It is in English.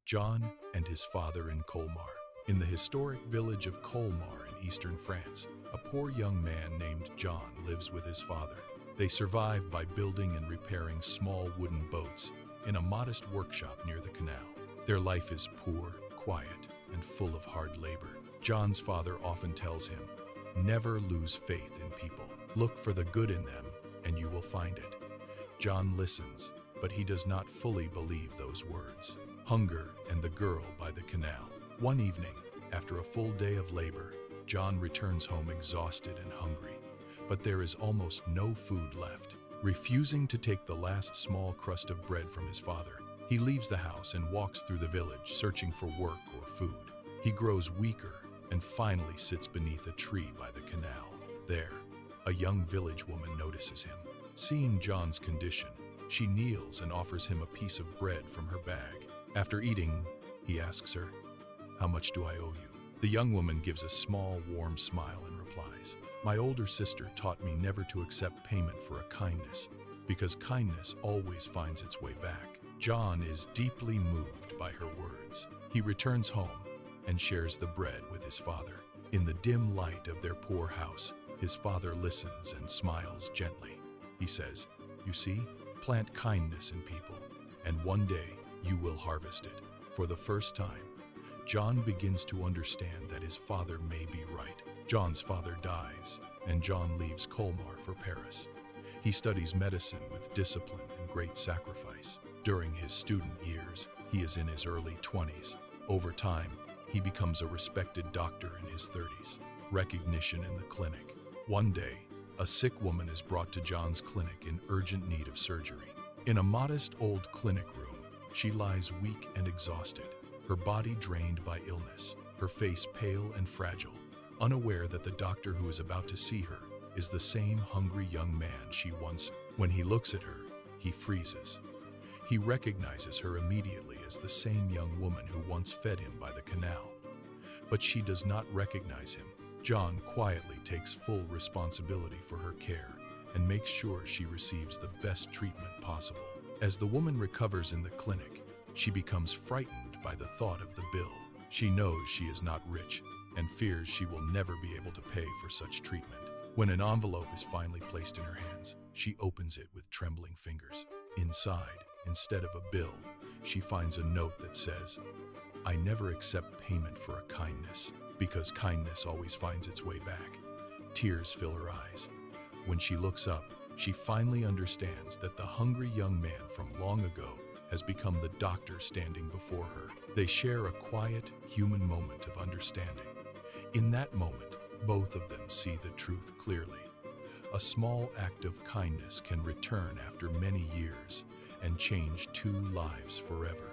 John and his father in Colmar. In the historic village of Colmar in eastern France, a poor young man named John lives with his father. They survive by building and repairing small wooden boats in a modest workshop near the canal. Their life is poor, quiet, and full of hard labor. John's father often tells him, "Never lose faith in people. Look for the good in them, and you will find it." John listens, but he does not fully believe those words. Hunger and the girl by the canal. One evening, after a full day of labor, John returns home exhausted and hungry, but there is almost no food left. Refusing to take the last small crust of bread from his father, he leaves the house and walks through the village searching for work or food. He grows weaker and finally sits beneath a tree by the canal. There, a young village woman notices him. Seeing John's condition, she kneels and offers him a piece of bread from her bag. After eating, he asks her, "How much do I owe you?" The young woman gives a small, warm smile and replies, "My older sister taught me never to accept payment for a kindness, because kindness always finds its way back." John is deeply moved by her words. He returns home and shares the bread with his father. In the dim light of their poor house, his father listens and smiles gently. He says, "You see, plant kindness in people, and one day you will harvest it." For the first time, John begins to understand that his father may be right. John's father dies, and John leaves Colmar for Paris. He studies medicine with discipline and great sacrifice. During his student years, he is in his early 20s. Over time, he becomes a respected doctor in his 30s. Recognition in the clinic. One day, a sick woman is brought to John's clinic in urgent need of surgery. In a modest old clinic room, she lies weak and exhausted, her body drained by illness, her face pale and fragile, unaware that the doctor who is about to see her is the same hungry young man she once. When he looks at her, he freezes. He recognizes her immediately as the same young woman who once fed him by the canal. But she does not recognize him. John quietly takes full responsibility for her care and makes sure she receives the best treatment possible. As the woman recovers in the clinic, she becomes frightened by the thought of the bill. She knows she is not rich and fears she will never be able to pay for such treatment. When an envelope is finally placed in her hands, she opens it with trembling fingers. Inside, instead of a bill, she finds a note that says, "I never accept payment for a kindness, because kindness always finds its way back." Tears fill her eyes. When she looks up, she finally understands that the hungry young man from long ago has become the doctor standing before her. They share a quiet, human moment of understanding. In that moment, both of them see the truth clearly. A small act of kindness can return after many years and change two lives forever.